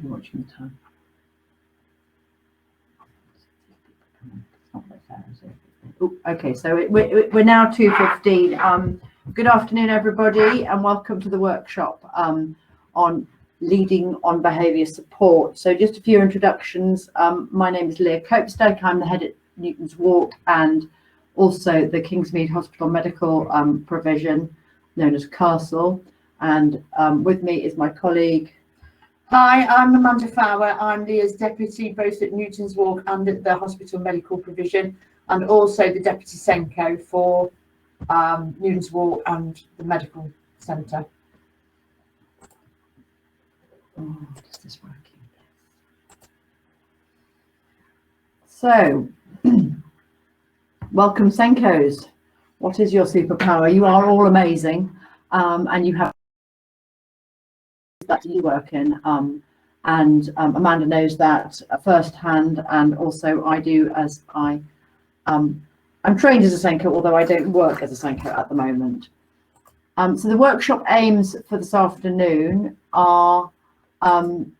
You're watching the time. It's not very fair, is it? Oh, okay, so we're now 2:15. Good afternoon, everybody, and welcome to the workshop on leading on behaviour support. So just a few introductions. My name is Lia Copestake. I'm the head at Newton's Walk and also the Kingsmead Hospital Medical Provision, known as Castle. And with me is my colleague. Hi, I'm Amanda Fower. I'm Lia's deputy both at Newton's Walk and at the Hospital Medical Provision, and also the deputy SENCO for Newton's Walk and the Medical Centre. Oh, is this working? So, welcome SENCOs. What is your superpower? You are all amazing, and you have that you work in, and Amanda knows that firsthand, and also I do, as I'm trained as a SENCO, although I don't work as a SENCO at the moment. So the workshop aims for this afternoon are to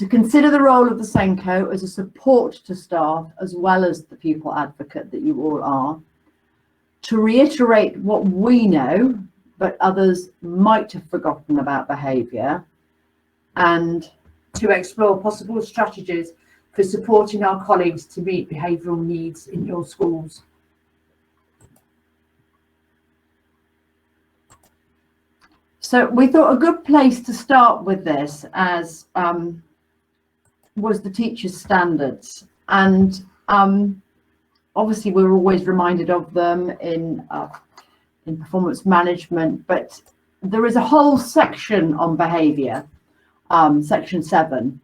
consider the role of the SENCO as a support to staff as well as the pupil advocate that you all are, to reiterate what we know but others might have forgotten about behaviour, and to explore possible strategies for supporting our colleagues to meet behavioural needs in your schools. So we thought a good place to start with this as was the teachers' standards, and obviously we're always reminded of them in performance management, but there is a whole section on behaviour, section 7,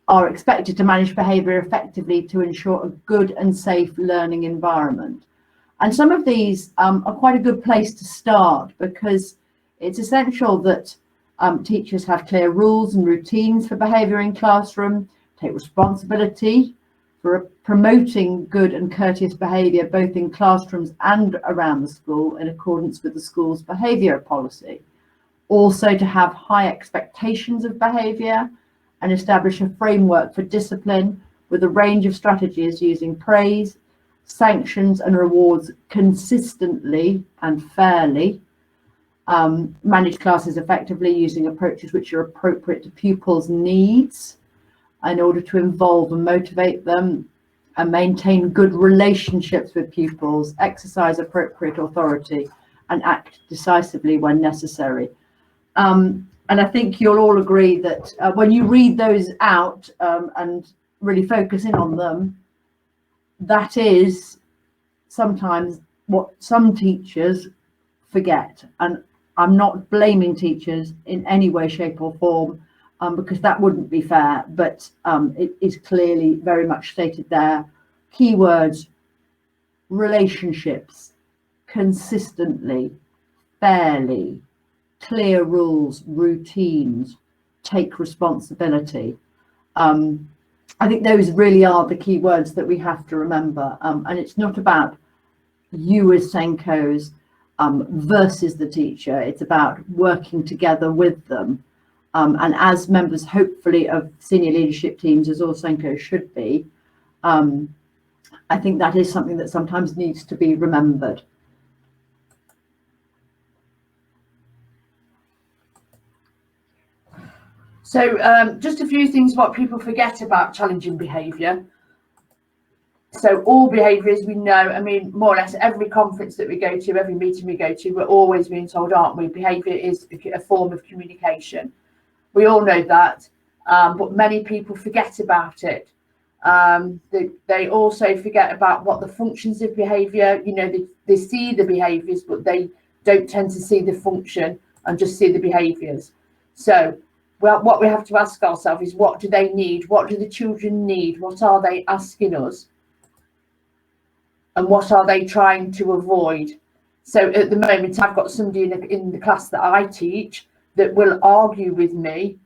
are expected to manage behaviour effectively to ensure a good and safe learning environment. And some of these are quite a good place to start, because it's essential that teachers have clear rules and routines for behaviour in classroom, take responsibility for promoting good and courteous behaviour both in classrooms and around the school in accordance with the school's behaviour policy. Also to have high expectations of behaviour and establish a framework for discipline with a range of strategies using praise, sanctions and rewards consistently and fairly. Manage classes effectively using approaches which are appropriate to pupils' needs in order to involve and motivate them, and maintain good relationships with pupils, exercise appropriate authority and act decisively when necessary. And I think you'll all agree that when you read those out and really focus in on them, that is sometimes what some teachers forget. And I'm not blaming teachers in any way, shape or form, because that wouldn't be fair, but it is clearly very much stated there. Keywords: relationships, consistently, fairly, clear rules, routines, take responsibility. I think those really are the key words that we have to remember, and it's not about you as SENCOs versus the teacher. It's about working together with them. And as members, hopefully, of senior leadership teams, as all SENCOs should be, I think that is something that sometimes needs to be remembered. So just a few things what people forget about challenging behaviour. So all behaviours we know, I mean, more or less every conference that we go to, every meeting we go to, we're always being told, aren't we, behaviour is a form of communication. We all know that, but many people forget about it. They also forget about what the functions of behaviour, you know, they see the behaviours, but they don't tend to see the function and just see the behaviours. So, well, what we have to ask ourselves is, what do they need? What do the children need? What are they asking us? And what are they trying to avoid? So at the moment, I've got somebody in the class that I teach that will argue with me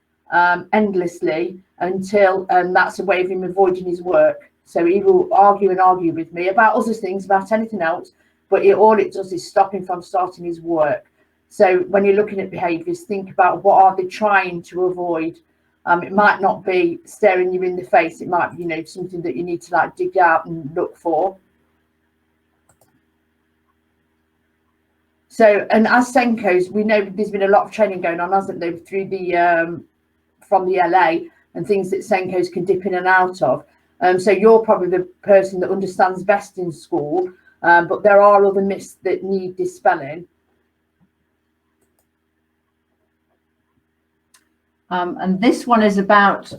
endlessly until that's a way of him avoiding his work. So he will argue and argue with me about other things, about anything else, but all it does is stop him from starting his work. So when you're looking at behaviours, think about what are they trying to avoid. It might not be staring you in the face. It might be, you know, something that you need to like dig out and look for. So, and as SENCOs, we know there's been a lot of training going on, hasn't there, through the from the LA and things that SENCOs can dip in and out of. So you're probably the person that understands best in school, but there are other myths that need dispelling. And this one is about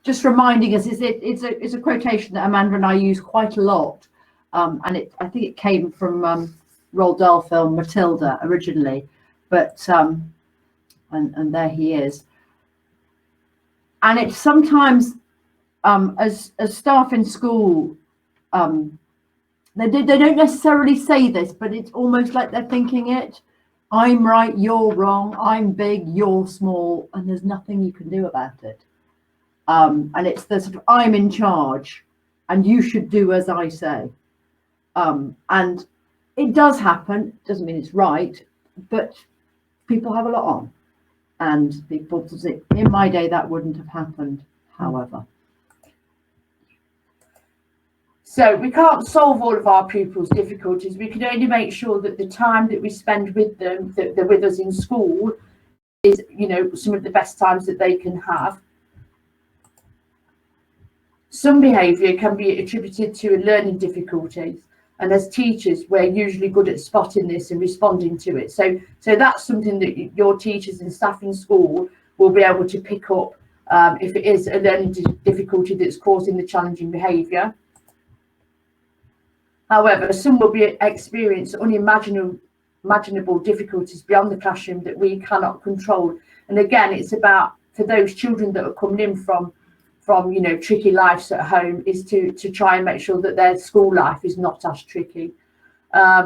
just reminding us, it's a quotation that Amanda and I use quite a lot. And I think it came from Roald Dahl film Matilda originally, but and there he is. And it's sometimes as staff in school, they don't necessarily say this, but it's almost like they're thinking it. I'm right, you're wrong, I'm big, you're small, and there's nothing you can do about it. And it's the sort of I'm in charge and you should do as I say. And it does happen, doesn't mean it's right, but people have a lot on. And people say, in my day, that wouldn't have happened, however. So we can't solve all of our pupils' difficulties. We can only make sure that the time that we spend with them, that they're with us in school, is, you know, some of the best times that they can have. Some behaviour can be attributed to learning difficulties, and as teachers, we're usually good at spotting this and responding to it. So that's something that your teachers and staff in school will be able to pick up if it is a learning difficulty that's causing the challenging behaviour. However, some will be experience unimaginable difficulties beyond the classroom that we cannot control. And again, it's about, for those children that are coming in from you know, tricky lives at home, is to try and make sure that their school life is not as tricky.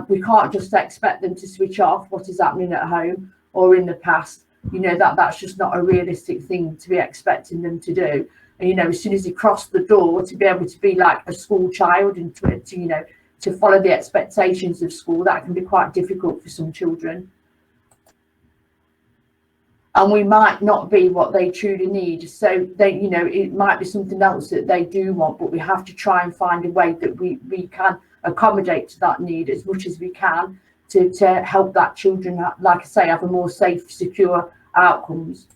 We can't just expect them to switch off what is happening at home or in the past. You know, that's just not a realistic thing to be expecting them to do. And, you know, as soon as they cross the door, to be able to be like a school child and to you know, to follow the expectations of school, that can be quite difficult for some children. And we might not be what they truly need. So they, you know, it might be something else that they do want, but we have to try and find a way that we can accommodate to that need as much as we can to help that children, like I say, have a more safe, secure outcomes.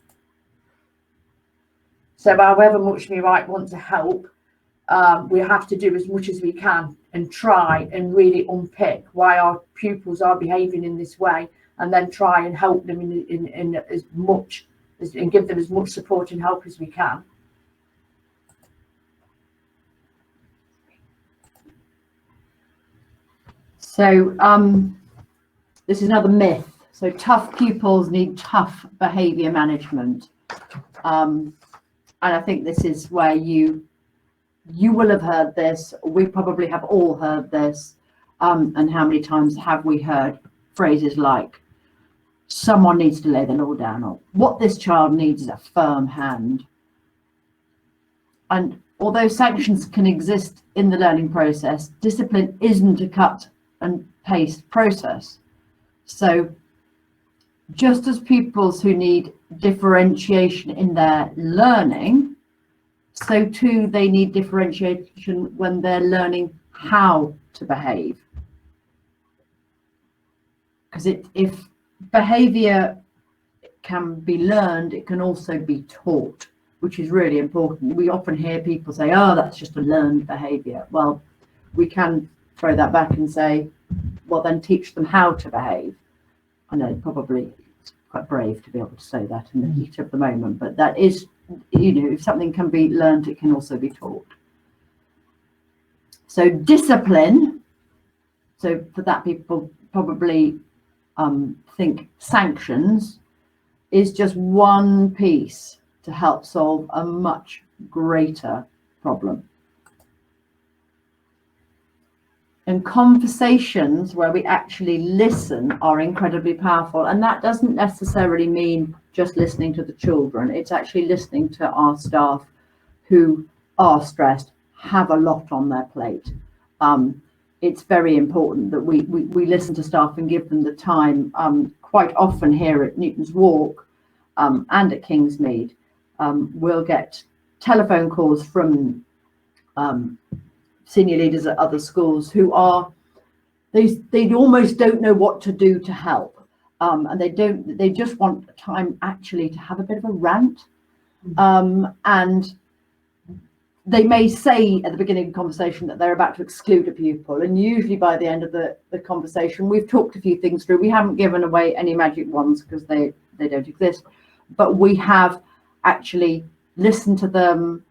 So however much we might want to help, we have to do as much as we can and try and really unpick why our pupils are behaving in this way, and then try and help them in as much as, and give them as much support and help as we can. So this is another myth. So tough pupils need tough behaviour management. And I think this is where you will have heard this. We probably have all heard this. And how many times have we heard phrases like, someone needs to lay the law down, or what this child needs is a firm hand. And although sanctions can exist in the learning process, discipline isn't a cut and paste process. So just as pupils who need differentiation in their learning, so too they need differentiation when they're learning how to behave. Because if behaviour can be learned, it can also be taught, which is really important. We often hear people say, oh, that's just a learned behaviour. Well, we can throw that back and say, well, then teach them how to behave. I know probably it's quite brave to be able to say that in the heat of the moment, but that is, you know, if something can be learned, it can also be taught. So discipline, so for that people probably think sanctions is just one piece to help solve a much greater problem. And conversations where we actually listen are incredibly powerful, and that doesn't necessarily mean just listening to the children. It's actually listening to our staff who are stressed, have a lot on their plate. It's very important that we listen to staff and give them the time. quite often here at Newton's Walk and at Kingsmead, we'll get telephone calls from senior leaders at other schools who are, they almost don't know what to do to help, and they just want time actually to have a bit of a rant, and they may say at the beginning of the conversation that they're about to exclude a pupil, and usually by the end of the conversation we've talked a few things through. We haven't given away any magic ones because they don't exist, but we have actually listened to them,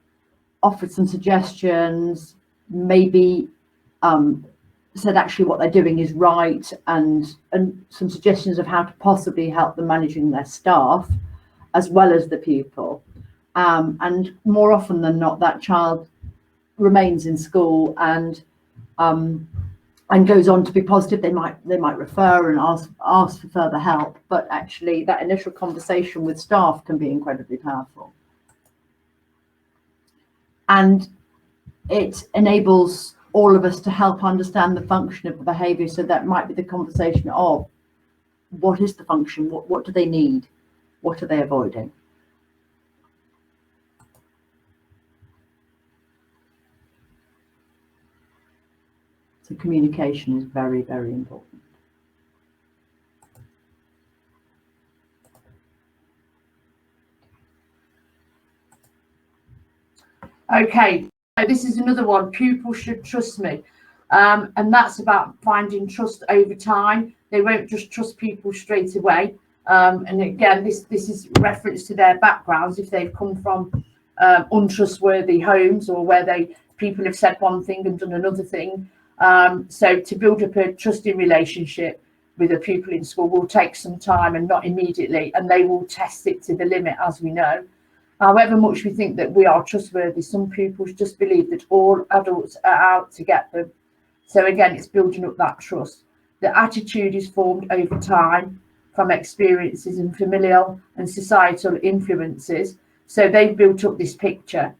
offered some suggestions, maybe said actually what they're doing is right, and some suggestions of how to possibly help them managing their staff as well as the pupil. And more often than not, that child remains in school and goes on to be positive. They might refer and ask for further help, but actually that initial conversation with staff can be incredibly powerful. And it enables all of us to help understand the function of the behaviour. So that might be the conversation of what is the function, what do they need, what are they avoiding. So communication is very, very important. Okay, so this is another one. Pupils should trust me, and that's about finding trust over time. They won't just trust people straight away. And again, this is reference to their backgrounds. If they've come from untrustworthy homes, or where people have said one thing and done another thing. So to build up a trusting relationship with a pupil in school will take some time and not immediately, and they will test it to the limit, as we know. However much we think that we are trustworthy, some pupils just believe that all adults are out to get them. So again, it's building up that trust. The attitude is formed over time from experiences and familial and societal influences. So they've built up this picture,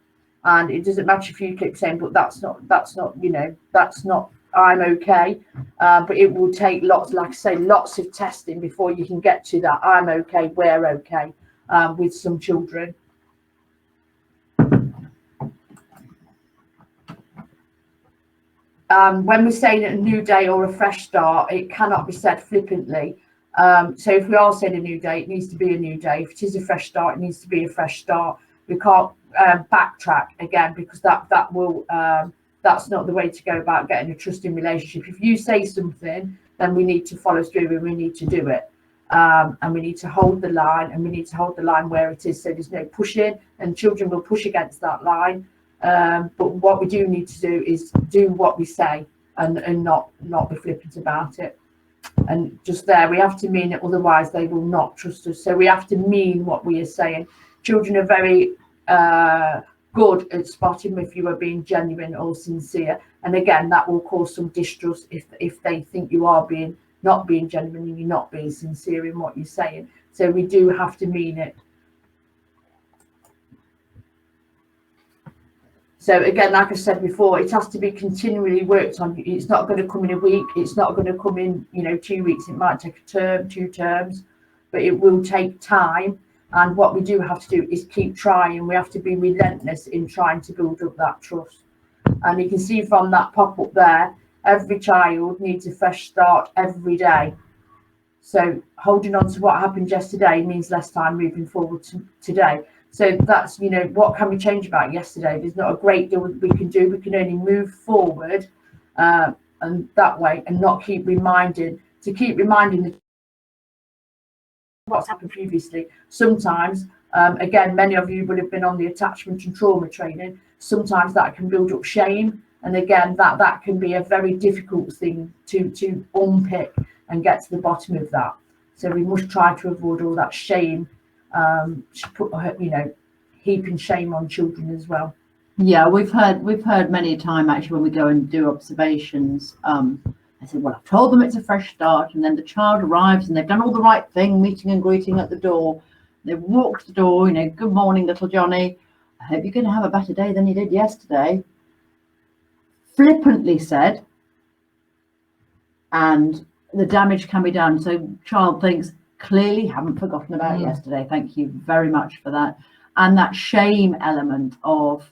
and it doesn't matter if you keep saying, but that's not, you know, that's not, I'm okay. But it will take lots, like I say, lots of testing before you can get to that I'm okay, we're okay, with some children. When we're saying a new day or a fresh start, it cannot be said flippantly. So if we are saying a new day, it needs to be a new day. If it is a fresh start, it needs to be a fresh start. We can't backtrack again, because that will that's not the way to go about getting a trusting relationship. If you say something, then we need to follow through and we need to do it. And we need to hold the line, and we need to hold the line where it is, so there's no pushing, and children will push against that line. But what we do need to do is do what we say, and not be flippant about it. And just there, we have to mean it, otherwise they will not trust us. So we have to mean what we are saying. Children are very good at spotting if you are being genuine or sincere, and again, that will cause some distrust if they think you are not being genuine and you're not being sincere in what you're saying. So we do have to mean it. So again, like I said before, it has to be continually worked on. It's not going to come in a week. It's not going to come in, 2 weeks. It might take a term, 2 terms, but it will take time. And what we do have to do is keep trying. We have to be relentless in trying to build up that trust. And you can see from that pop-up there, every child needs a fresh start every day. So holding on to what happened yesterday means less time moving forward to today. So that's, what can we change about yesterday? There's not a great deal we can do. We can only move forward and that way, and not keep reminding what's happened previously. Sometimes, again, many of you will have been on the attachment and trauma training. Sometimes that can build up shame. And again, that can be a very difficult thing to unpick and get to the bottom of that. So we must try to avoid all that shame, heaping shame on children as well. Yeah, we've heard many a time actually when we go and do observations. I said, well, I've told them it's a fresh start, and then the child arrives and they've done all the right thing, meeting and greeting at the door. They've walked the door, good morning, little Johnny. I hope you're going to have a better day than you did yesterday. Flippantly said, and the damage can be done. So child thinks, clearly haven't forgotten about yesterday. Thank you very much for that. And that shame element of,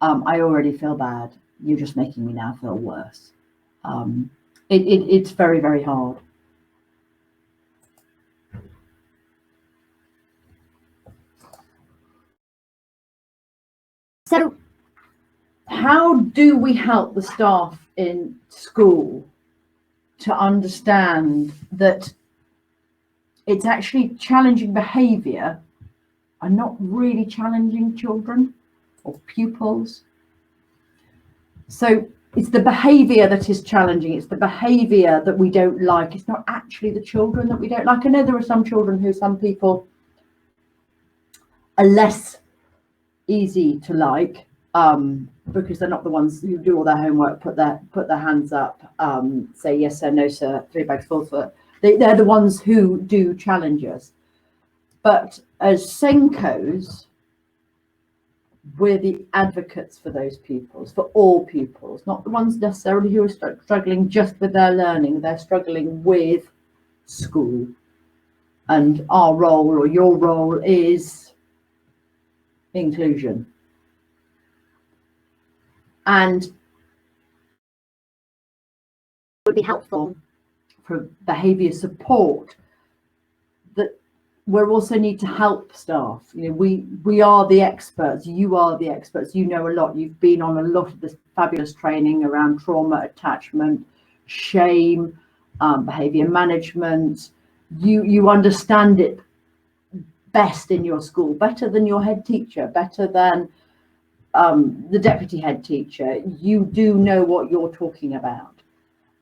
I already feel bad, you're just making me now feel worse. It's very, very hard. So how do we help the staff in school to understand that it's actually challenging behaviour and not really challenging children or pupils? So it's the behaviour that is challenging. It's the behaviour that we don't like. It's not actually the children that we don't like. I know there are some children who some people are less easy to like, because they're not the ones who do all their homework, put their hands up, say yes sir, no sir, 3 bags full foot. They're the ones who do challenge us. But as SENCOs, we're the advocates for those pupils, for all pupils, not the ones necessarily who are struggling just with their learning. They're struggling with school. And our role, or your role, is inclusion. And it would be helpful for behaviour support that we also need to help staff. You know, we are the experts, you are the experts, you know a lot, you've been on a lot of this fabulous training around trauma, attachment, shame, behaviour management. You understand it best in your school, better than your head teacher, better than the deputy head teacher. You do know what you're talking about.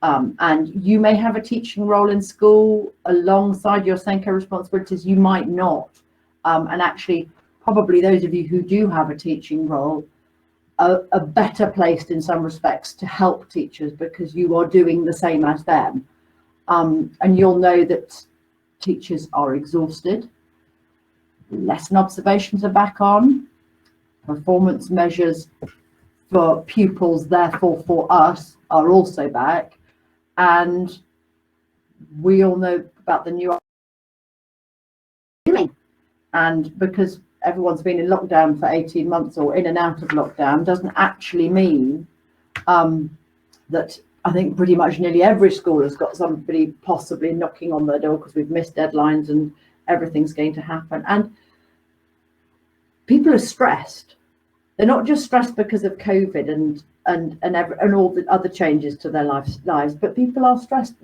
And you may have a teaching role in school alongside your SENCO responsibilities, you might not. And actually, probably those of you who do have a teaching role are better placed in some respects to help teachers because you are doing the same as them. And you'll know that teachers are exhausted. Lesson observations are back on. Performance measures for pupils, therefore for us, are also back. And we all know about the new, and because everyone's been in lockdown for 18 months or in and out of lockdown doesn't actually mean that I think pretty much nearly every school has got somebody possibly knocking on their door because we've missed deadlines and everything's going to happen. And people are stressed. They're not just stressed because of COVID and all the other changes to their lives, but people are stressed.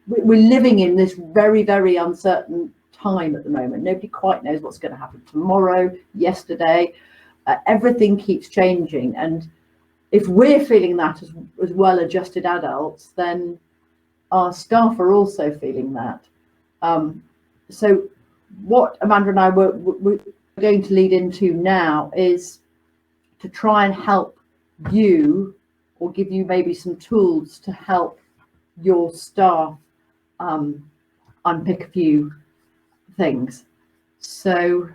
We're living in this very, very uncertain time at the moment. Nobody quite knows what's going to happen tomorrow, yesterday. Everything keeps changing, and if we're feeling that as well-adjusted adults, then our staff are also feeling that. So what Amanda and I were going to lead into now is to try and help you, or give you maybe some tools to help your staff unpick a few things. So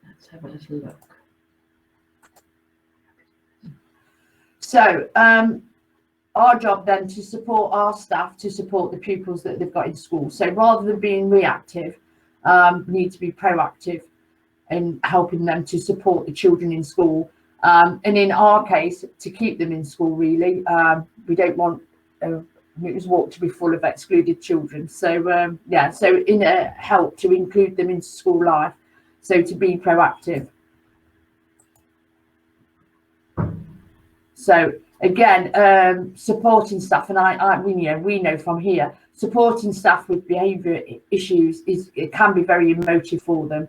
let's have a little look. So our job then to support our staff, to support the pupils that they've got in school. So rather than being reactive, we need to be proactive in helping them to support the children in school. And in our case, to keep them in school, really. We don't want Newton's Walk to be full of excluded children. So yeah, so in a help to include them into school life. So to be proactive. So again, supporting staff, and we know from here, supporting staff with behaviour issues it can be very emotive for them,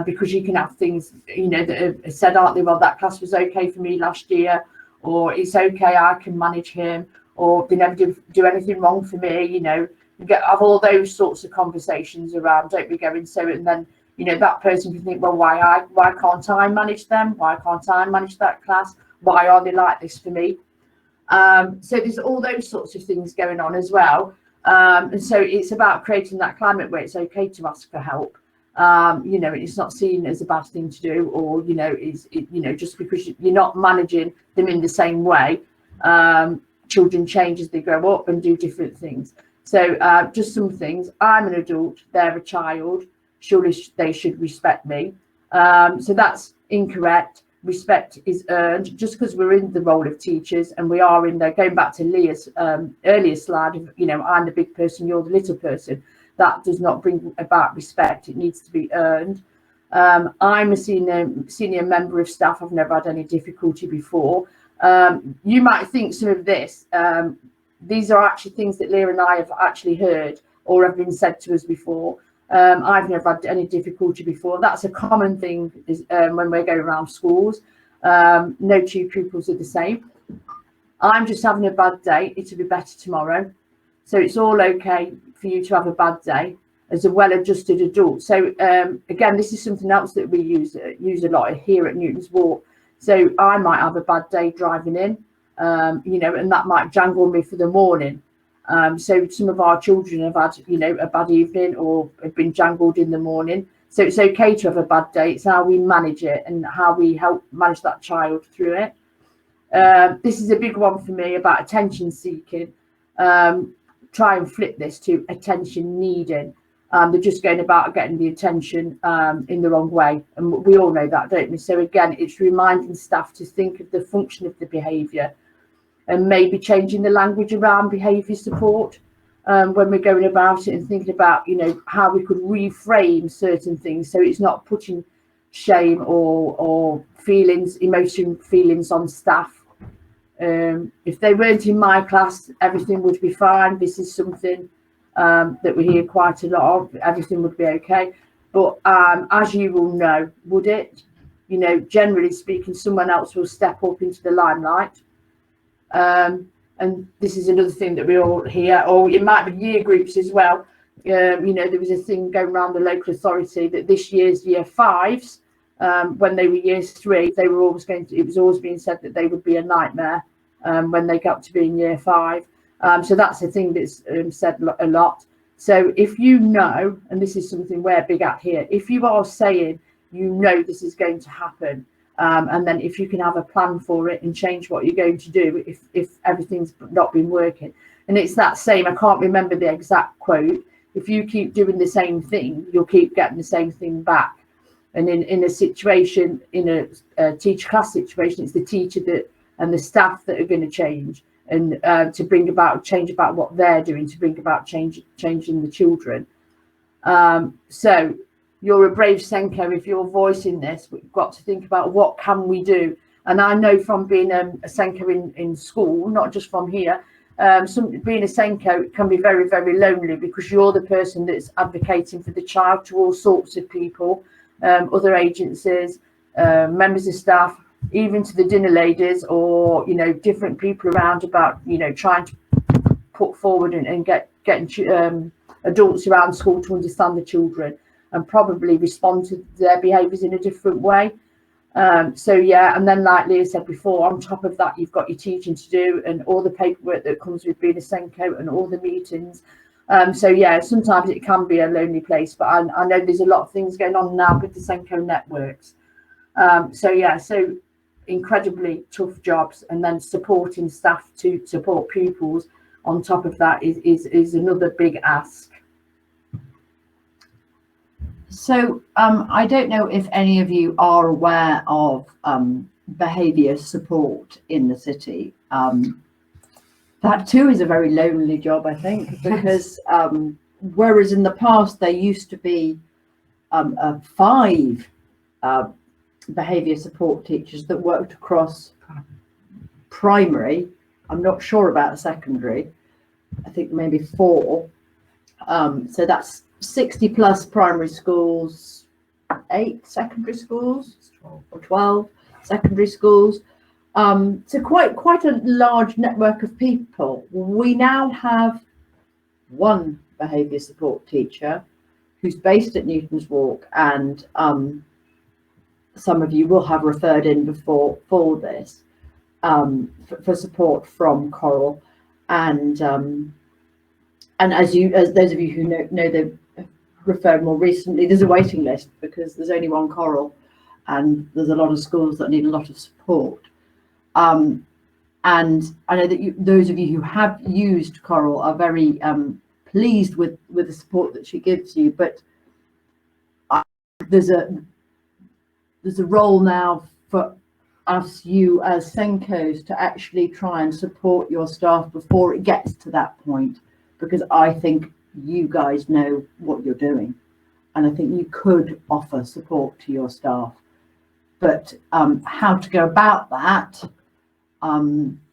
because you can have things, you know, that are said, aren't they? Well, that class was okay for me last year, or it's okay, I can manage him, or they never do anything wrong for me. You know, you have all those sorts of conversations around, don't we, going so, and then, you know, that person can think, well, why can't I manage them? Why can't I manage that class? Why are they like this for me? So there's all those sorts of things going on as well. And so it's about creating that climate where it's okay to ask for help. You know, it's not seen as a bad thing to do, or, you know, you know, just because you're not managing them in the same way, children change as they grow up and do different things. So just some things. I'm an adult, they're a child, surely they should respect me. So that's incorrect. Respect is earned. Just because we're in the role of teachers and we are in there, going back to Lia's earlier slide, you know, I'm the big person, you're the little person, that does not bring about respect. It needs to be earned. I'm a senior member of staff. I've never had any difficulty before. You might think some of this, these are actually things that Lia and I have actually heard or have been said to us before. I've never had any difficulty before. That's a common thing when we're going around schools. No two pupils are the same. I'm just having a bad day. It'll be better tomorrow. So it's all okay for you to have a bad day as a well-adjusted adult. So again, this is something else that we use a lot here at Newton's Walk. So I might have a bad day driving in, you know, and that might jangle me for the morning. So some of our children have had, you know, a bad evening or have been jangled in the morning. So it's okay to have a bad day. It's how we manage it and how we help manage that child through it. This is a big one for me about attention seeking. Try and flip this to attention needing. They're just going about getting the attention in the wrong way. And we all know that, don't we? So again, it's reminding staff to think of the function of the behaviour and maybe changing the language around behaviour support when we're going about it and thinking about, you know, how we could reframe certain things so it's not putting shame or feelings, emotion feelings on staff. If they weren't in my class, everything would be fine. This is something that we hear quite a lot of. Everything would be okay. But as you will know, would it? You know, generally speaking, someone else will step up into the limelight. And this is another thing that we all hear, or it might be year groups as well. You know, there was a thing going around the local authority that this year's year fives, when they were year three, they were always it was always being said that they would be a nightmare when they got to be in year five. So that's a thing that's said a lot. So if you know, and this is something we're big at here, if you are saying, you know, this is going to happen, and then if you can have a plan for it and change what you're going to do if everything's not been working. And it's that same, I can't remember the exact quote, if you keep doing the same thing, you'll keep getting the same thing back. And in a situation, in a teacher class situation, it's the teacher that and the staff that are going to change and to bring about change about what they're doing, to bring about changing the children. So you're a brave SENCO if you're voicing this. We've got to think about what can we do. And I know from being a SENCO in school, not just from here, being a SENCO can be very, very lonely because you're the person that's advocating for the child to all sorts of people, other agencies, members of staff, even to the dinner ladies, or, you know, different people around about, you know, trying to put forward and getting adults around school to understand the children and probably respond to their behaviours in a different way. So yeah, and then like Lia said before, on top of that, you've got your teaching to do and all the paperwork that comes with being a SENCO and all the meetings. So yeah, sometimes it can be a lonely place, but I know there's a lot of things going on now with the SENCO networks. So yeah, so incredibly tough jobs, and then supporting staff to support pupils on top of that is another big ask. So I don't know if any of you are aware of behaviour support in the city. That too is a very lonely job, I think, because whereas in the past there used to be 5 behaviour support teachers that worked across primary. I'm not sure about secondary. I think maybe 4. So that's 60 plus primary schools, 8 secondary schools, or 12 secondary schools. So quite a large network of people. We now have 1 behaviour support teacher who's based at Newton's Walk, and some of you will have referred in before for this for support from Coral, and as those of you who know they've referred more recently, there's a waiting list because there's only 1 Coral and there's a lot of schools that need a lot of support. And I know that those of you who have used Coral are very pleased with the support that she gives you, but there's a role now for us, you as SENCOs, to actually try and support your staff before it gets to that point, because I think you guys know what you're doing, and I think you could offer support to your staff, but how to go about that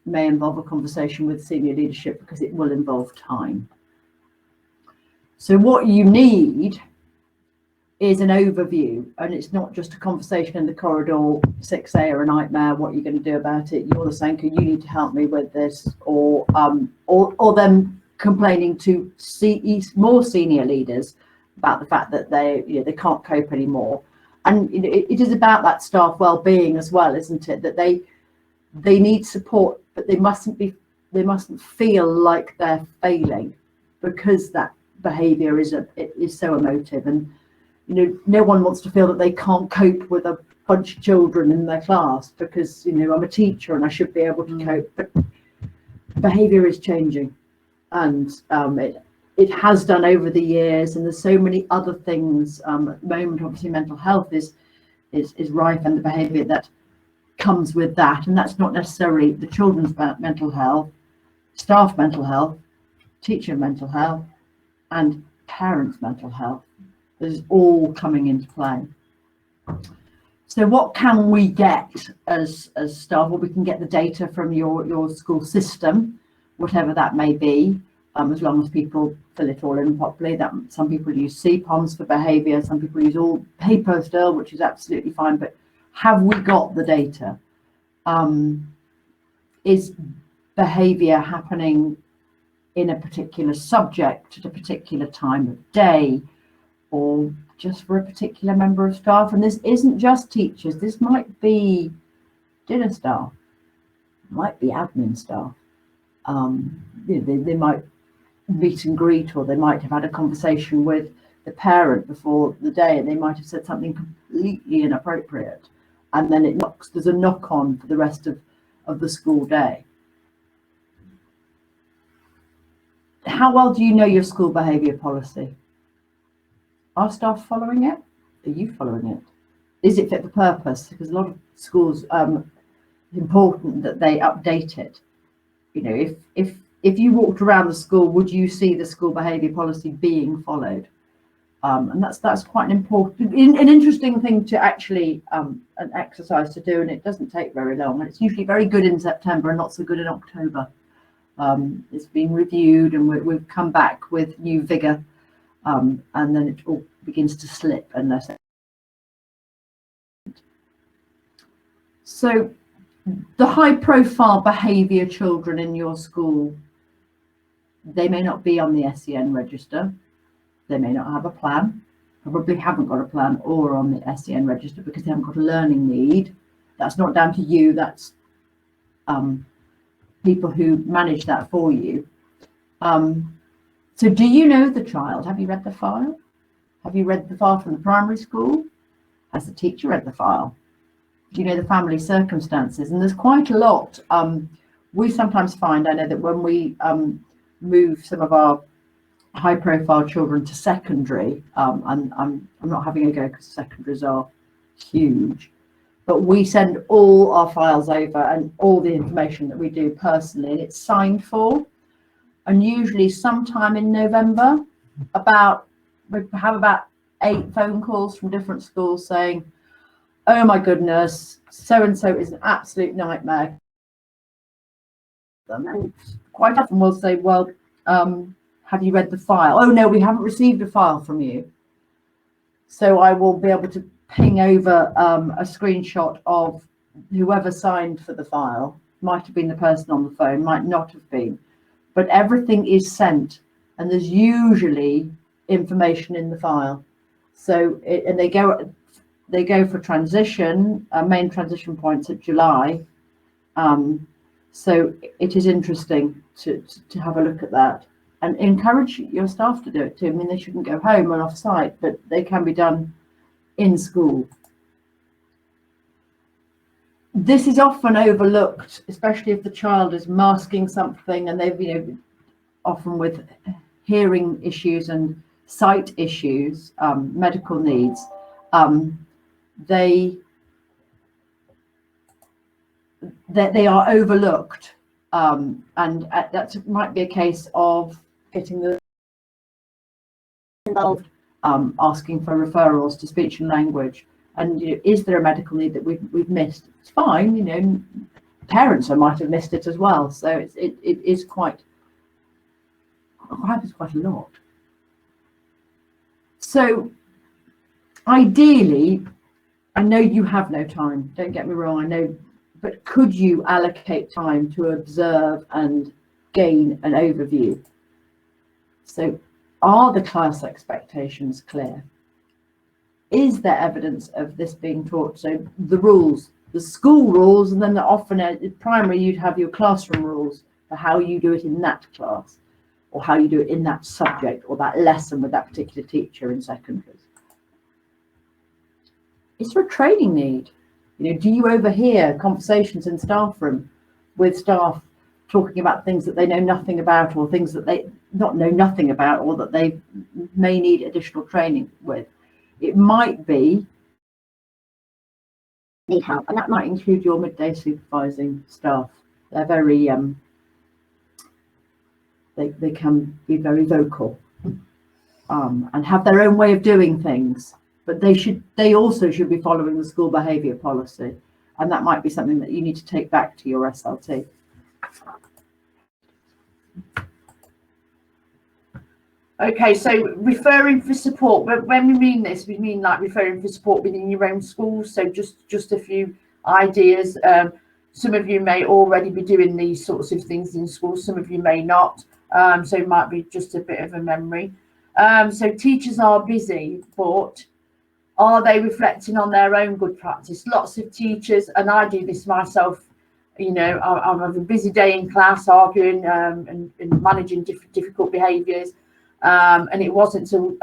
may involve a conversation with senior leadership, because it will involve time. So what you need is an overview, and it's not just a conversation in the corridor, 6A or a nightmare, what are you going to do about it? You're the SENCO, you need to help me with this, or them complaining to more senior leaders about the fact that they can't cope anymore. And it is about that staff well-being as well, isn't it? That they need support, but they mustn't feel like they're failing, because that behaviour is so emotive, and no one wants to feel that they can't cope with a bunch of children in their class, because I'm a teacher and I should be able to cope. But behaviour is changing, and it has done over the years, and there's so many other things. At the moment, obviously, mental health is rife, and the behaviour that comes with that, and that's not necessarily the children's mental health, staff mental health, teacher mental health, and parents' mental health. This is all coming into play. So what can we get as staff? Well, we can get the data from your school system, whatever that may be, as long as people fill it all in properly. That some people use CPOMs for behaviour, some people use all paper still, which is absolutely fine. But have we got the data? Is behaviour happening in a particular subject at a particular time of day, or just for a particular member of staff? And this isn't just teachers, this might be dinner staff, might be admin staff. They might meet and greet, or they might have had a conversation with the parent before the day, and they might have said something completely inappropriate, and then there's a knock on for the rest of the school day. How well do you know your school behaviour policy? Are staff following it? Are you following it? Is it fit for purpose? Because a lot of schools, it's important that they update it. If you walked around the school, would you see the school behaviour policy being followed? And that's quite an important, an interesting thing to actually, an exercise to do, and it doesn't take very long. And it's usually very good in September and not so good in October. It's been reviewed, and we've come back with new vigour. And then it all begins to slip unless. So the high profile behaviour children in your school, they may not be on the SEN register, they may not have a plan, probably haven't got a plan or on the SEN register because they haven't got a learning need. That's not down to you, that's people who manage that for you. So do you know the child? Have you read the file? Have you read the file from the primary school? Has the teacher read the file? Do you know the family circumstances? And there's quite a lot. We sometimes find, I know that when we move some of our high profile children to secondary, and I'm not having a go because secondaries are huge, but we send all our files over and all the information that we do personally, and it's signed for. And usually sometime in November, we have about 8 phone calls from different schools saying, oh my goodness, so-and-so is an absolute nightmare. And quite often we'll say, well, have you read the file? Oh no, we haven't received a file from you. So I will be able to ping over a screenshot of whoever signed for the file. Might have been the person on the phone, might not have been. But everything is sent, and there's usually information in the file. So and they go for transition, main transition points at July. So it is interesting to have a look at that and encourage your staff to do it too. I mean, they shouldn't go home and off site, but they can be done in school. this is often overlooked, especially if the child is masking something and they've, often with hearing issues and sight issues, medical needs, they are overlooked, and that might be a case of getting the involved, asking for referrals to speech and language. And is there a medical need that we've missed? It's fine, parents might have missed it as well. So it is quite happens quite a lot. So ideally, I know you have no time, don't get me wrong, I know, but could you allocate time to observe and gain an overview? So are the class expectations clear? Is there evidence of this being taught? So the rules, the school rules, and then often at primary you'd have your classroom rules for how you do it in that class, or how you do it in that subject or that lesson with that particular teacher in secondaries. Is there a training need? Do you overhear conversations in staff room with staff talking about things that they know nothing about, or things that they not know nothing about, or that they may need additional training with? It might be need help, and that might include your midday supervising staff. They're very they can be very vocal, and have their own way of doing things, but they also should be following the school behaviour policy, and that might be something that you need to take back to your SLT. Okay, so referring for support, but when we mean this, we mean like referring for support within your own school. So just a few ideas. Some of you may already be doing these sorts of things in school, some of you may not. So it might be just a bit of a memory. So teachers are busy, but are they reflecting on their own good practice? Lots of teachers, and I do this myself, I have a busy day in class arguing and managing difficult behaviours. And it wasn't until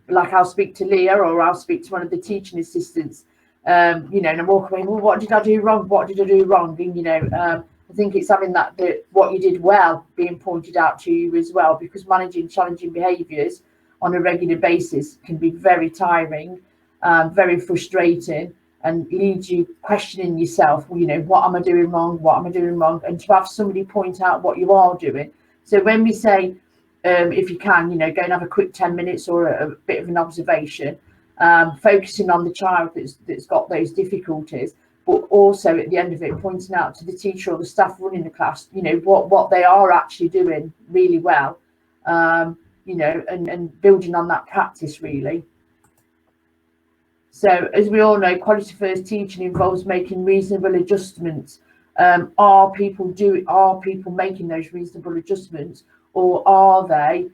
like I'll speak to Lia, or I'll speak to one of the teaching assistants, and I walk away, well, what did I do wrong? What did I do wrong? And I think it's having that what you did well being pointed out to you as well, because managing challenging behaviours on a regular basis can be very tiring, very frustrating, and leads you questioning yourself. What am I doing wrong? What am I doing wrong? And to have somebody point out what you are doing. So when we say, if you can, go and have a quick 10 minutes or a bit of an observation, focusing on the child that's got those difficulties, but also at the end of it pointing out to the teacher or the staff running the class, what they are actually doing really well, and building on that practice really. So as we all know, quality first teaching involves making reasonable adjustments. Are people making those reasonable adjustments? Or are they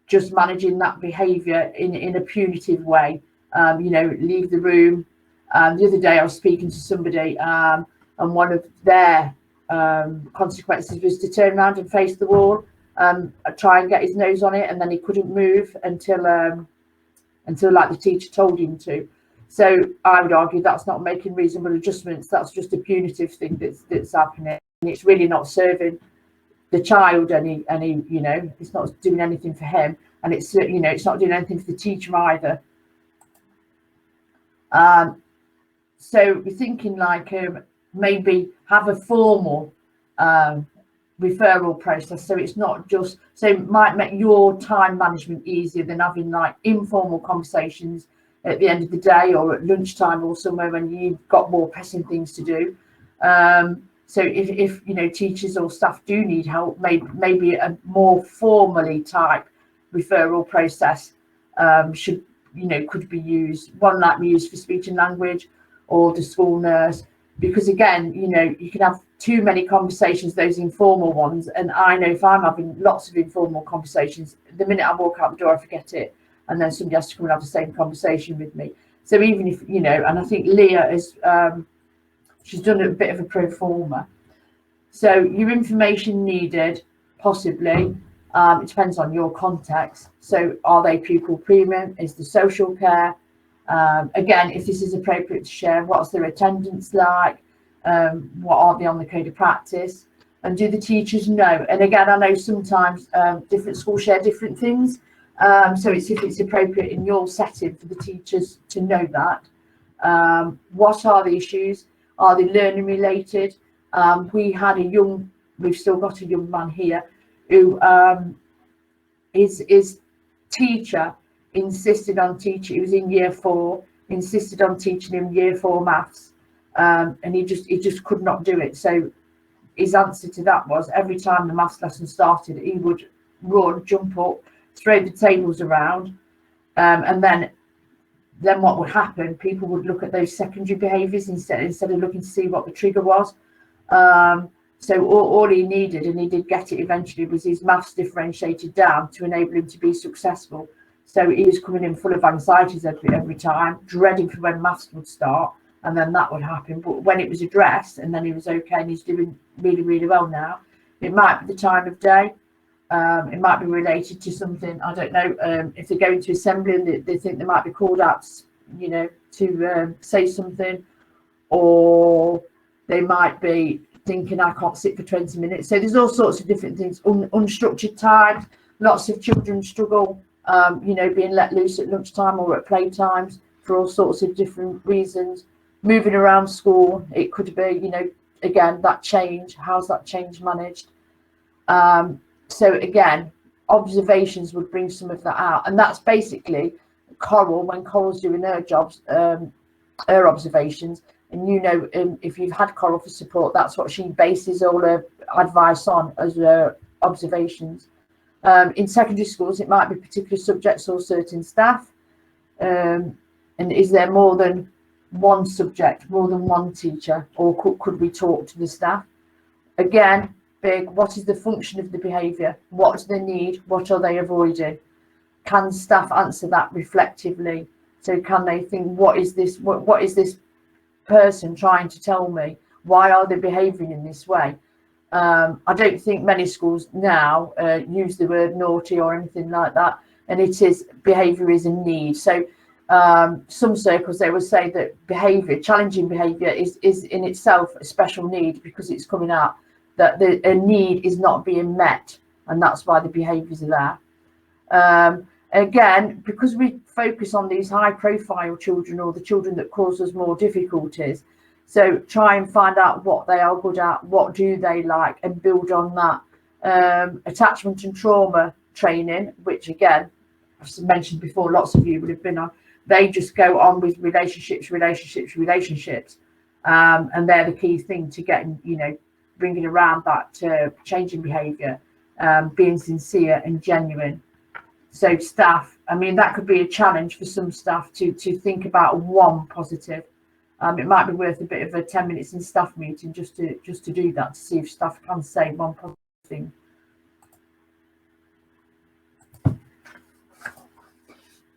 just managing that behaviour in a punitive way? Leave the room. The other day I was speaking to somebody, and one of their consequences was to turn around and face the wall, try and get his nose on it, and then he couldn't move until like the teacher told him to. So I would argue that's not making reasonable adjustments. That's just a punitive thing that's happening, and it's really not serving the child any it's not doing anything for him, and it's it's not doing anything for the teacher either. So we're thinking like maybe have a formal referral process, so it's not just, so it might make your time management easier than having like informal conversations at the end of the day or at lunchtime or somewhere when you've got more pressing things to do. So if teachers or staff do need help, maybe a more formally type referral process could be used. One like we use for speech and language, or the school nurse, because again, you can have too many conversations, those informal ones. And I know if I'm having lots of informal conversations, the minute I walk out the door, I forget it, and then somebody has to come and have the same conversation with me. So even if and I think Lia is. She's done a bit of a pro forma. So your information needed, possibly, it depends on your context. So are they pupil premium? Is the social care? Again, if this is appropriate to share, what's their attendance like? What are they on the code of practice? And do the teachers know? And again, I know sometimes different schools share different things. So it's if it's appropriate in your setting for the teachers to know that. What are the issues? Are they learning related? We've still got a young man here who his teacher insisted on teaching. He was in year 4, insisted on teaching him year 4 maths, and he just could not do it. So his answer to that was every time the maths lesson started, he would run, jump up, throw the tables around, and then what would happen? People would look at those secondary behaviours instead of looking to see what the trigger was. So all he needed, and he did get it eventually, was his maths differentiated down to enable him to be successful. So he was coming in full of anxieties every time, dreading for when maths would start, and then that would happen. But when it was addressed, and then he was okay, and he's doing really, really well now. It might be the time of day. It might be related to something, I don't know, if they go into assembly and they think they might be called out, you know, to say something, or they might be thinking I can't sit for 20 minutes. So there's all sorts of different things. Unstructured times. Lots of children struggle, you know, being let loose at lunchtime or at playtimes for all sorts of different reasons. Moving around school, it could be, you know, again, that change. How's that change managed? So again, observations would bring some of that out, and that's basically Coral, when Coral's doing her jobs, her observations. And you know, if you've had Coral for support, that's what she bases all her advice on, as her observations. In secondary schools, it might be particular subjects or certain staff. And is there more than one subject, more than one teacher, or could we talk to the staff? Again, big, what is the function of the behaviour? What do they need? What are they avoiding? Can staff answer that reflectively? So can they think, what is this person trying to tell me? Why are they behaving in this way? I don't think many schools now use the word naughty or anything like that, and it is behaviour is a need. So some circles, they will say that behaviour, challenging behaviour, is in itself a special need, because it's coming out that a need is not being met, and that's why the behaviours are there. Again, because we focus on these high profile children, or the children that cause us more difficulties, so try and find out what they are good at, what do they like, and build on that. Attachment and trauma training, which again, I've mentioned before, lots of you would have been on, they just go on with relationships, and they're the key thing to getting, you know, bringing around that changing behaviour, being sincere and genuine. So staff, I mean, that could be a challenge for some staff to think about one positive. It might be worth a bit of a 10 minutes in staff meeting just to do that, to see if staff can say one positive thing.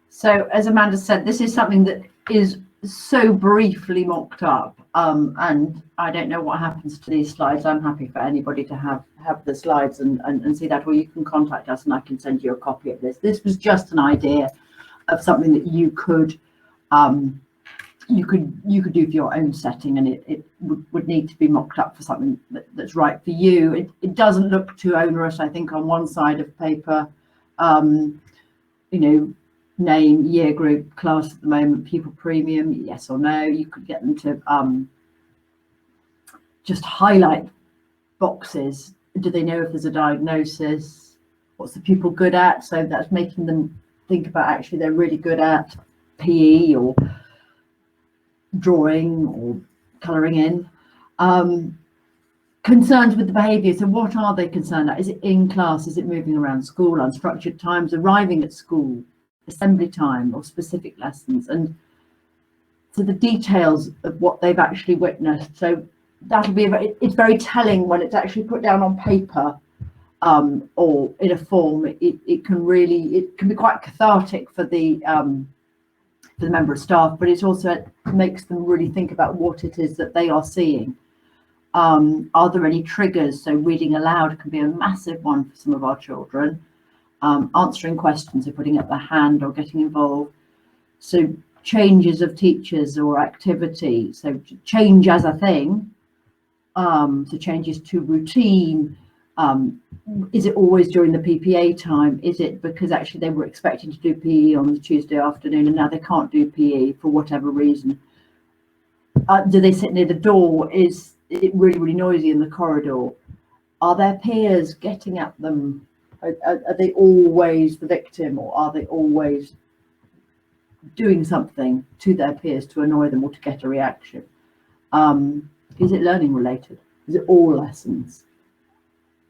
So as Amanda said, this is something that is so briefly mocked up, and I don't know what happens to these slides. I'm happy for anybody to have the slides and see that, or you can contact us and I can send you a copy of this. This was just an idea of something that you could do for your own setting, and it would need to be mocked up for something that's right for you. It doesn't look too onerous, I think, on one side of paper. You know, name, year group, class at the moment, pupil premium, yes or no. You could get them to just highlight boxes. Do they know if there's a diagnosis? What's the pupil good at? So that's making them think about, actually they're really good at PE or drawing or colouring in. Concerns with the behaviour. So what are they concerned at? Is it in class? Is it moving around school? Unstructured times, arriving at school, assembly time, or specific lessons? And so the details of what they've actually witnessed. So that'll be it's very telling when it's actually put down on paper, or in a form. It can be quite cathartic for the member of staff, but it also makes them really think about what it is that they are seeing. Are there any triggers? So reading aloud can be a massive one for some of our children. Answering questions, so putting up their hand or getting involved. So changes of teachers or activity, so change as a thing, So changes to routine. Is it always during the PPA time? Is it because actually they were expecting to do PE on the Tuesday afternoon and now they can't do PE for whatever reason? Do they sit near the door? Is it really, really noisy in the corridor? Are their peers getting at them? Are they always the victim, or are they always doing something to their peers to annoy them or to get a reaction? Is it learning related? Is it all lessons?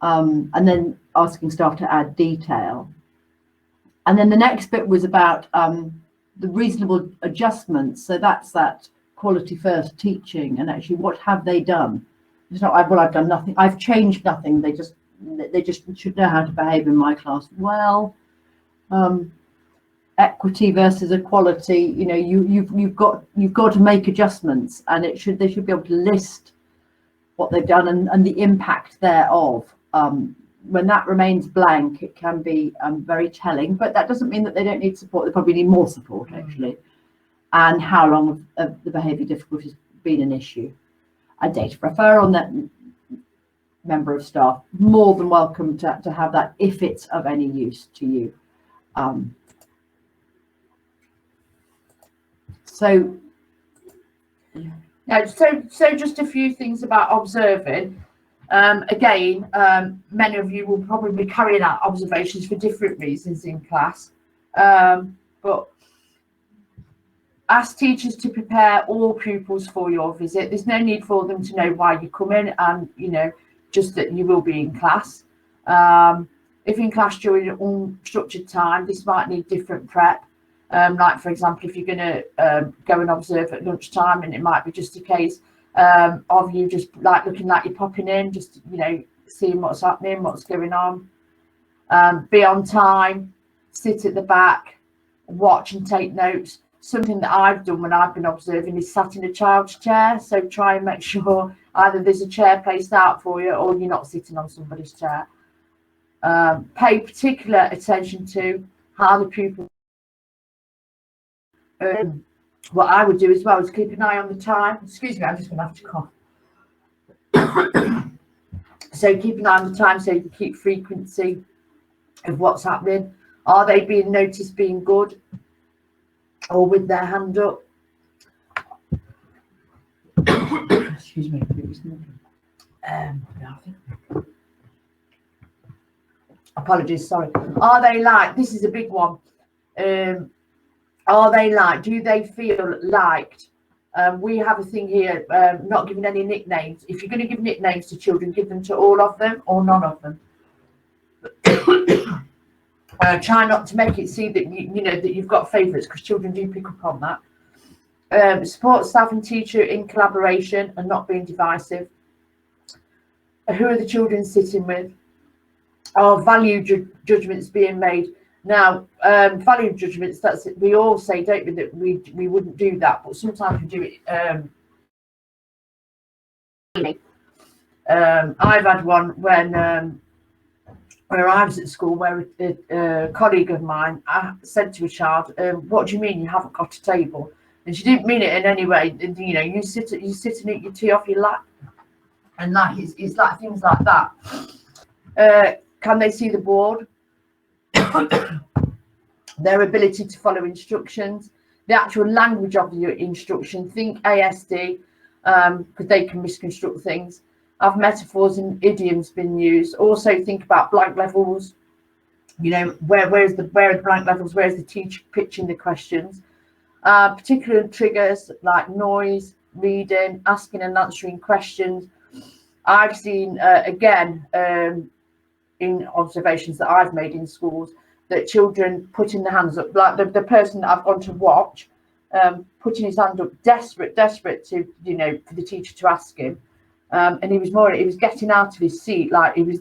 And then asking staff to add detail. And then the next bit was about the reasonable adjustments. So that's that quality first teaching, and actually what have they done? It's not, well, I've done nothing, I've changed nothing, they just should know how to behave in my class. Well, equity versus equality, you know, you've got to make adjustments, and they should be able to list what they've done and the impact thereof. When that remains blank, it can be very telling, but that doesn't mean that they don't need support. They probably need more support, actually. And how long have the behaviour difficulties been an issue? A data referral on that member of staff, more than welcome to have that if it's of any use to you. So just a few things about observing. Again, many of you will probably be carrying out observations for different reasons in class, but ask teachers to prepare all pupils for your visit. There's no need for them to know why you come in, and you know, just that you will be in class. If in class during an unstructured time, this might need different prep. Like for example, if you're going to go and observe at lunchtime, and it might be just a case of you just like looking like you're popping in, just, you know, seeing what's happening, what's going on. Be on time, sit at the back, watch and take notes. Something that I've done when I've been observing is sat in a child's chair. So try and make sure either there's a chair placed out for you or you're not sitting on somebody's chair. Pay particular attention to how the pupil. What I would do as well is keep an eye on the time. Excuse me, I'm just going to have to cough. So keep an eye on the time so you can keep frequency of what's happening. Are they being noticed being good or with their hand up? Excuse me. Apologies, sorry. Are they like, this is a big one. Are they like, do they feel liked? We have a thing here, not giving any nicknames. If you're going to give nicknames to children, give them to all of them or none of them. Try not to make it see that you know that you've got favourites, because children do pick up on that. Support staff and teacher in collaboration and not being divisive. Who are the children sitting with? Are value judgments being made? Now, value judgments, that's it. We all say, don't we, that we wouldn't do that, but sometimes we do it. I've had one when where I was at school, where a colleague of mine said to a child, "What do you mean you haven't got a table?" And she didn't mean it in any way. You know, you sit and eat your tea off your lap, and like it's like things like that. Can they see the board? Their ability to follow instructions, the actual language of the instruction. Think ASD, because they can misconstruct things. Have metaphors and idioms been used? Also think about blank levels. You know, where are the blank levels? Where's the teacher pitching the questions? Particular triggers like noise, reading, asking and answering questions. I've seen again in observations that I've made in schools, that children putting their hands up, like the person that I've gone to watch, putting his hand up, desperate to, you know, for the teacher to ask him. And he was getting out of his seat, like he was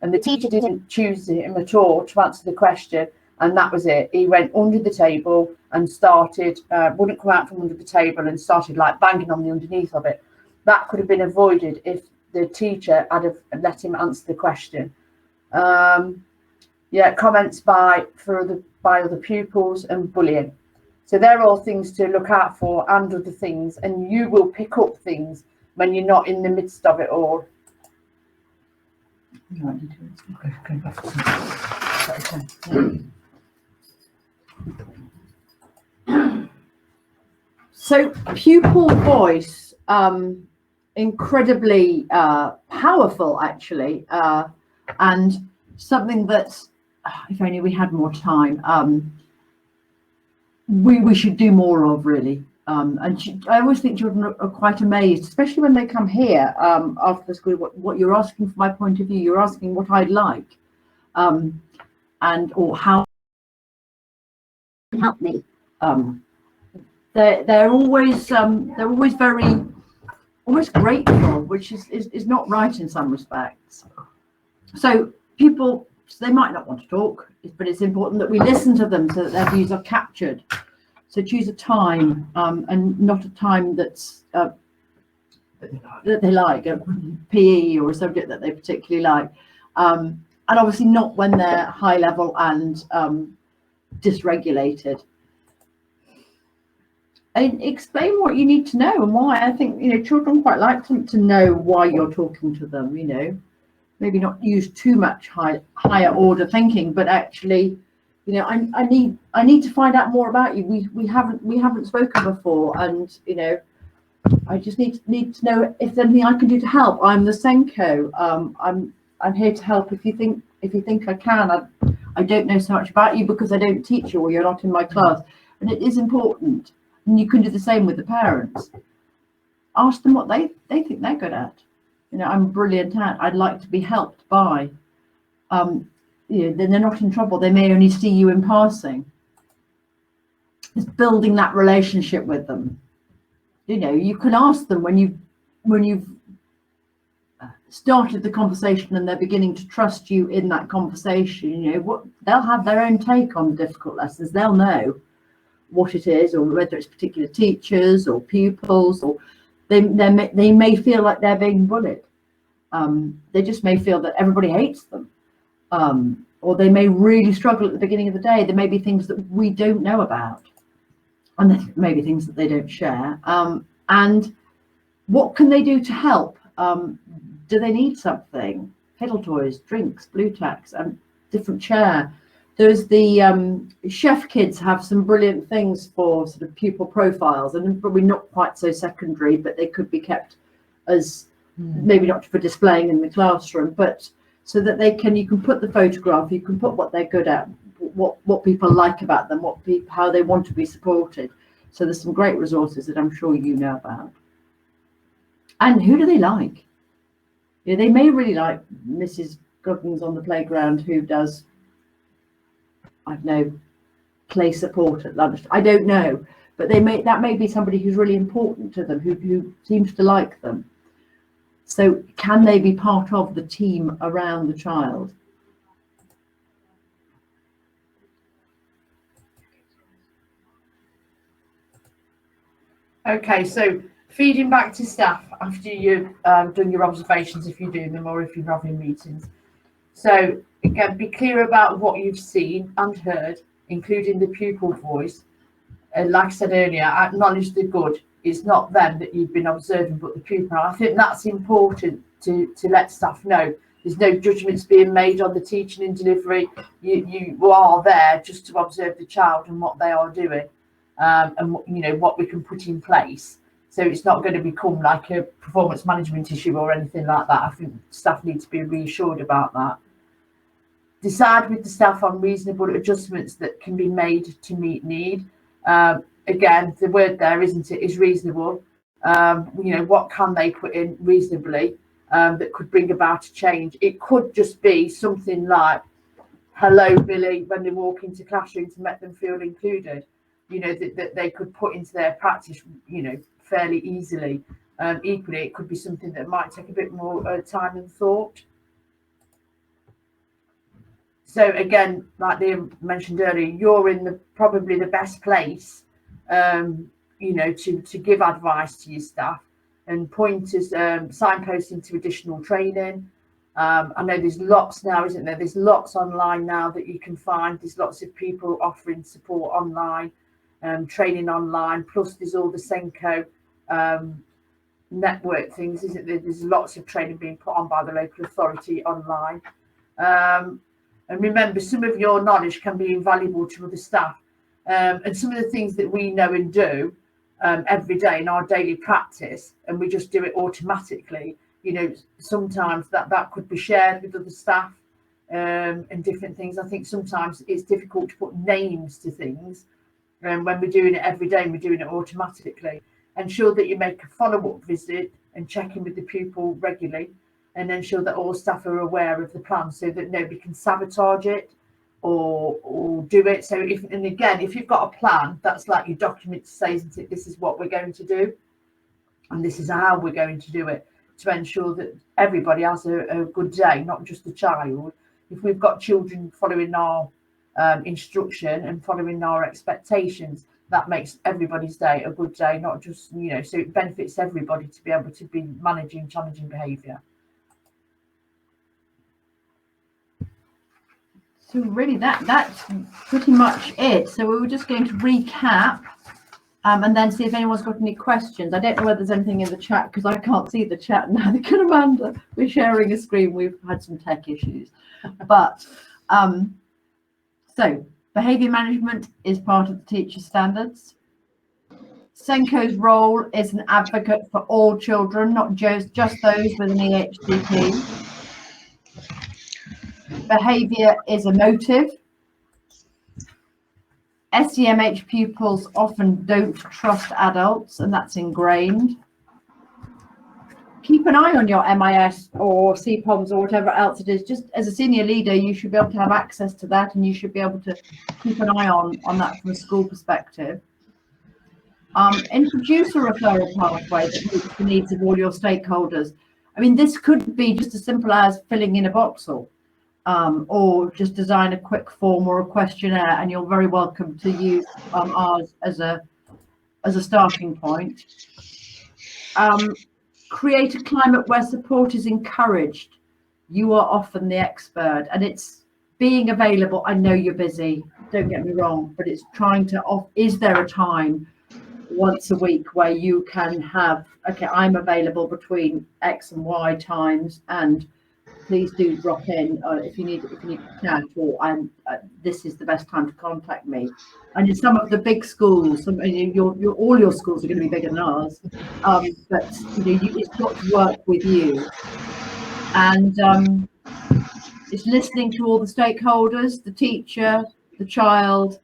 and the teacher didn't choose him at all to answer the question, and that was it. He went under the table and started, wouldn't come out from under the table, and started like banging on the underneath of it. That could have been avoided if the teacher had have let him answer the question. Comments by other pupils and bullying. So they're all things to look out for and other things, and you will pick up things when you're not in the midst of it all. So pupil voice, incredibly powerful actually, and something that's, if only we had more time, we should do more of, really. I always think children are quite amazed, especially when they come here after school, what you're asking from my point of view. You're asking what I'd like, and or how can help me. They're always very almost grateful, which is not right in some respects. So people, they might not want to talk, but it's important that we listen to them so that their views are captured. So choose a time, and not a time that's that they like, a PE or a subject that they particularly like, and obviously not when they're high level and dysregulated. And explain what you need to know and why. I think, children quite like to know why you're talking to them. Maybe not use too much higher order thinking, but actually, I need to find out more about you. We haven't spoken before, and I just need to know if there's anything I can do to help. I'm the SENCO. I'm here to help if you think I can. I don't know so much about you because I don't teach you or you're not in my class, and it is important. And you can do the same with the parents. Ask them what they think they're good at. I'm brilliant at. I'd like to be helped by. Then they're not in trouble. They may only see you in passing. It's building that relationship with them. You can ask them when you've started the conversation and they're beginning to trust you in that conversation. What they'll have their own take on difficult lessons. They'll know what it is, or whether it's particular teachers or pupils, or they may feel like they're being bullied. They just may feel that everybody hates them, or they may really struggle at the beginning of the day. There may be things that we don't know about, and there may be things that they don't share. And what can they do to help? Do they need something? Fiddle toys, drinks, blue tacks, and different chair. There's the chef kids have some brilliant things for sort of pupil profiles, and probably not quite so secondary, but they could be kept as maybe not for displaying in the classroom, but so that you can put the photograph, you can put what they're good at, what people like about them, how they want to be supported. So there's some great resources that I'm sure you know about. And who do they like? They may really like Mrs. Goggins on the playground, who does, I don't know, play support at lunch. I don't know, but that may be somebody who's really important to them, who seems to like them. So can they be part of the team around the child? Okay, so feeding back to staff after you've done your observations, if you're doing them or if you're having meetings. So again, be clear about what you've seen and heard, including the pupil voice. And like I said earlier, acknowledge the good. It's not them that you've been observing, but the pupil. I think that's important to let staff know. There's no judgments being made on the teaching and delivery. You are there just to observe the child and what they are doing, and what we can put in place. So it's not going to become like a performance management issue or anything like that. I think staff need to be reassured about that. Decide with the staff on reasonable adjustments that can be made to meet need. Again, the word there, isn't it, is reasonable. What can they put in reasonably that could bring about a change? It could just be something like, hello, Billy, when they walk into classroom, to make them feel included. That they could put into their practice, fairly easily. Equally, it could be something that might take a bit more time and thought. So again, like Lia mentioned earlier, you're in probably the best place, to give advice to your staff and pointers, signposting to additional training. I know there's lots now, isn't there? There's lots online now that you can find. There's lots of people offering support online. training online, plus there's all the SENCO network things, isn't there? There's lots of training being put on by the local authority online. And remember, some of your knowledge can be invaluable to other staff. And some of the things that we know and do every day in our daily practice, and we just do it automatically, you know, sometimes that could be shared with other staff and different things. I think sometimes it's difficult to put names to things when we're doing it every day and we're doing it automatically. Ensure that you make a follow-up visit and check in with the pupil regularly, and ensure that all staff are aware of the plan so that nobody can sabotage it or do it. So if you've got a plan, that's like your document to say, isn't it, this is what we're going to do and this is how we're going to do it, to ensure that everybody has a good day, not just the child. If we've got children following our instruction and following our expectations, that makes everybody's day a good day, not just, you know, so it benefits everybody to be able to be managing challenging behaviour. So really that's pretty much it. So we were just going to recap and then see if anyone's got any questions. I don't know whether there's anything in the chat because I can't see the chat now. Neither can Amanda. We're sharing a screen. We've had some tech issues. But so behaviour management is part of the teacher standards. SENCO's role is an advocate for all children, not just those with an EHCP. Behaviour is emotive. SEMH pupils often don't trust adults, and that's ingrained. Keep an eye on your MIS or CPOMs or whatever else it is. Just as a senior leader, you should be able to have access to that, and you should be able to keep an eye on that from a school perspective. Introduce a referral pathway that meets the needs of all your stakeholders. I mean, this could be just as simple as filling in a voxel, or just design a quick form or a questionnaire, and you're very welcome to use ours as a starting point. Create a climate where support is encouraged. You are often the expert, and it's being available. I know you're busy, don't get me wrong, but it's trying to is there a time once a week where you can have, okay, I'm available between X and Y times, and please do drop in if you need to chat, or this is the best time to contact me. And in some of the big schools, all your schools are going to be bigger than ours, but you know, it's got to work with you, and it's listening to all the stakeholders, the teacher, the child,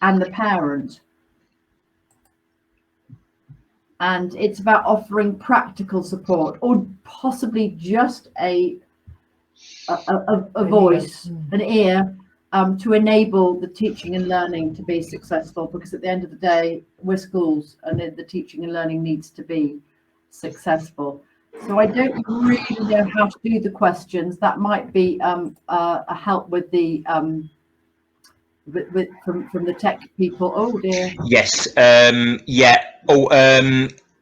and the parent. And it's about offering practical support, or possibly just a voice, an ear, to enable the teaching and learning to be successful, because at the end of the day, we're schools and the teaching and learning needs to be successful. So I don't really know how to do the questions. That might be a help with the from the tech people. Oh dear. Yes. Yeah.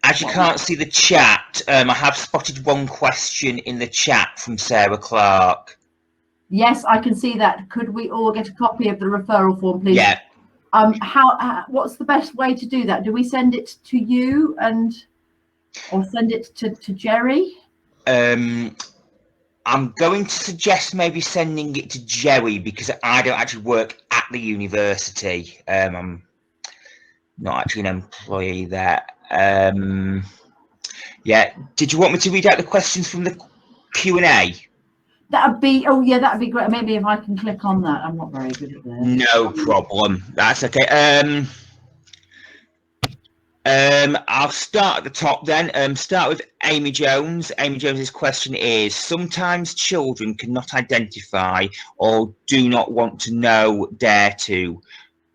As you can't see the chat, I have spotted one question in the chat from Sarah Clark. Yes, I can see that. Could we all get a copy of the referral form, please? Yeah. What's the best way to do that? Do we send it to you or send it to Jerry? I'm going to suggest maybe sending it to Jerry, because I don't actually work at the university. I'm not actually an employee there. Yeah. Did you want me to read out the questions from the Q&A? That'd be, oh yeah, that'd be great. Maybe if I can click on that. I'm not very good at this. No problem. That's okay. I'll start at the top then. Start with Amy Jones. Amy Jones's question is: sometimes children cannot identify or do not want to dare to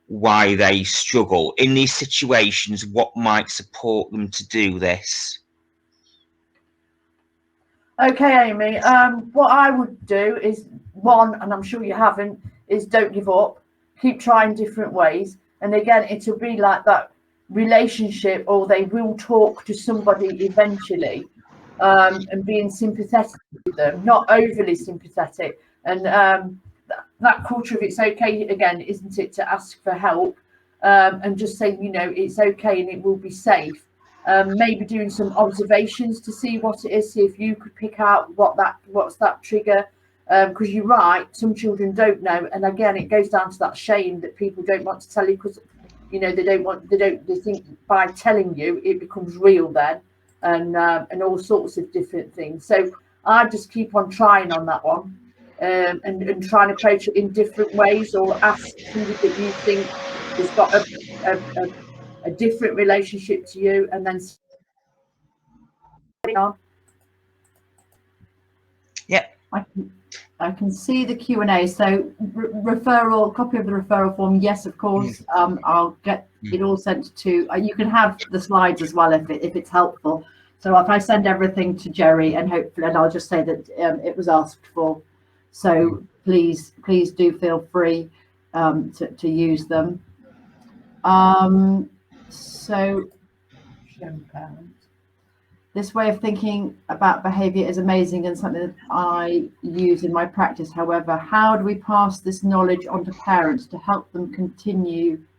why they struggle. In these situations, what might support them to do this? Okay, Amy, what I would do is, one, and I'm sure you haven't, is don't give up, keep trying different ways. And again, it'll be like that relationship, or they will talk to somebody eventually, and being sympathetic with them, not overly sympathetic. And that culture of it's okay, again, isn't it, to ask for help, and just saying, you know, it's okay and it will be safe. Maybe doing some observations to see what it is, see if you could pick out what's that trigger, because you're right, some children don't know, and again it goes down to that shame that people don't want to tell you, because you know they think by telling you it becomes real then, and all sorts of different things. So I just keep on trying on that one, and try and approach it in different ways, or ask somebody that you think has got a different relationship to you, and then on. Yeah. I can see the Q&A. So referral, copy of the referral form. Yes, of course. I'll get it all sent to. You can have the slides as well if it's helpful. So if I send everything to Jerry, and hopefully, and I'll just say that it was asked for. So please do feel free to use them. So this way of thinking about behaviour is amazing and something that I use in my practice. However, how do we pass this knowledge on to parents to help them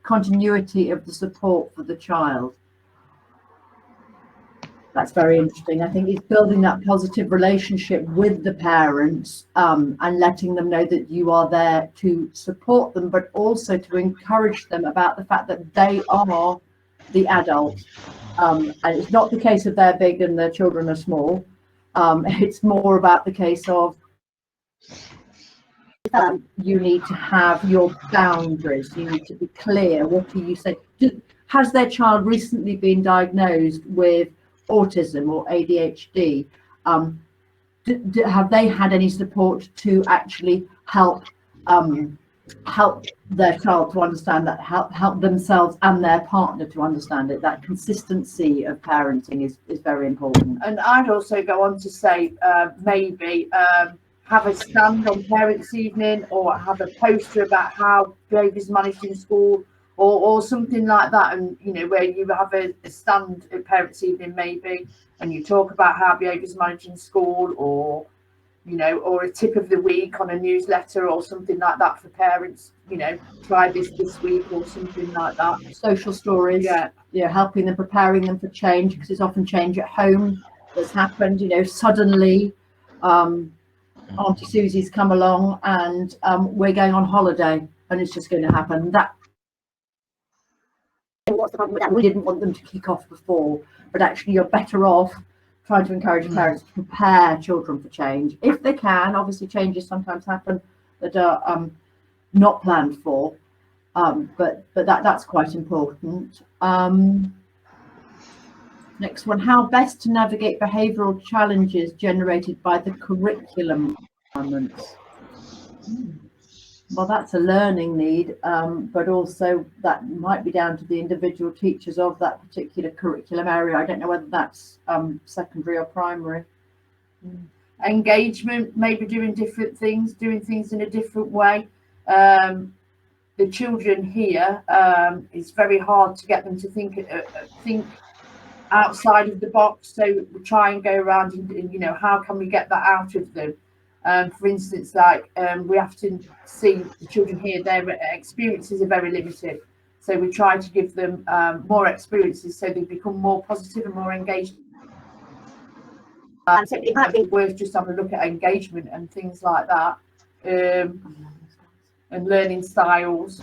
continuity of the support for the child? That's very interesting. I think it's building that positive relationship with the parents, and letting them know that you are there to support them, but also to encourage them about the fact that they are the adult. And it's not the case of they're big and their children are small. It's more about the case of you need to have your boundaries. You need to be clear. What do you say? Has their child recently been diagnosed with autism or ADHD? Have they had any support to actually help their child to understand that, help themselves and their partner to understand it? That consistency of parenting is very important. And I'd also go on to say, maybe have a stand on parents' evening, or have a poster about how behaviour is managed in school, or something like that, and you know, where you have a stand at parents' evening maybe, and you talk about how behaviour is managed in school, or you know, or a tip of the week on a newsletter or something like that for parents, you know, try this week or something like that. Social stories, yeah, helping them, preparing them for change, because it's often change at home that's happened, you know, suddenly Auntie Susie's come along and we're going on holiday and it's just going to happen. That what's the problem with that? We didn't want them to kick off before, but actually you're better off trying to encourage parents to prepare children for change if they can. Obviously changes sometimes happen that are not planned for, but that's quite important. Next one, how best to navigate behavioural challenges generated by the curriculum requirements. Well, that's a learning need, but also that might be down to the individual teachers of that particular curriculum area. I don't know whether that's secondary or primary. Engagement, maybe doing different things, doing things in a different way. The children here, it's very hard to get them to think outside of the box, so we try and go around and you know, how can we get that out of them? For instance, like we have to see the children here, their experiences are very limited, so we try to give them more experiences so they become more positive and more engaged. And so it might be worth just having a look at engagement and things like that, and learning styles,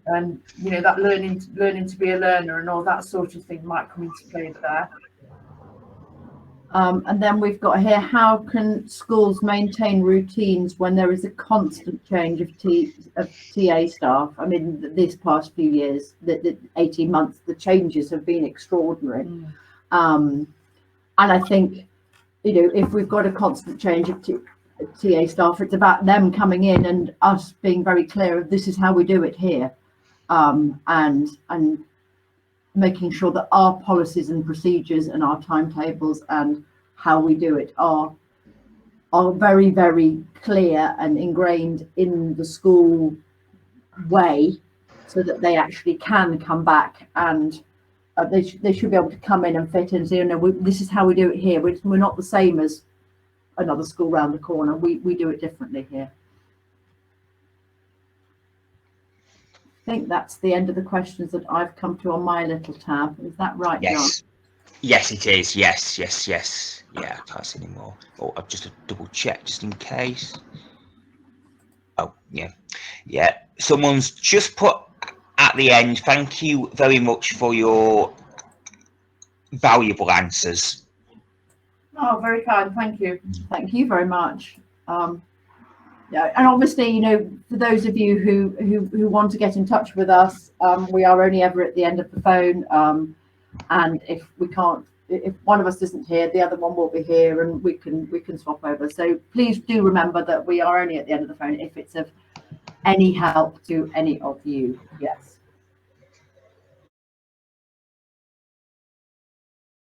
and you know, that learning to be a learner and all that sort of thing might come into play there. And then we've got here, how can schools maintain routines when there is a constant change of TA staff? I mean, this past few years, the 18 months, the changes have been extraordinary. And I think, you know, if we've got a constant change of TA staff, it's about them coming in and us being very clear of this is how we do it here, and making sure that our policies and procedures and our timetables and how we do it are very, very clear and ingrained in the school way, so that they actually can come back and they should be able to come in and fit in and say, you know, this is how we do it here. We're not the same as another school round the corner. We do it differently here. think that's the end of the questions that I've come to on my little tab. Is that right, John? Yes. Yes, it is. Yes, yes, yes. Yeah, I can't see any more. Oh, I've just a double check just in case. Oh, yeah. Yeah. Someone's just put at the end, thank you very much for your valuable answers. Oh, very kind. Thank you. Thank you very much. Yeah, and obviously, you know, for those of you who want to get in touch with us, we are only ever at the end of the phone. And if we can't, if one of us isn't here, the other one will be here, and we can swap over. So please do remember that we are only at the end of the phone if it's of any help to any of you. Yes.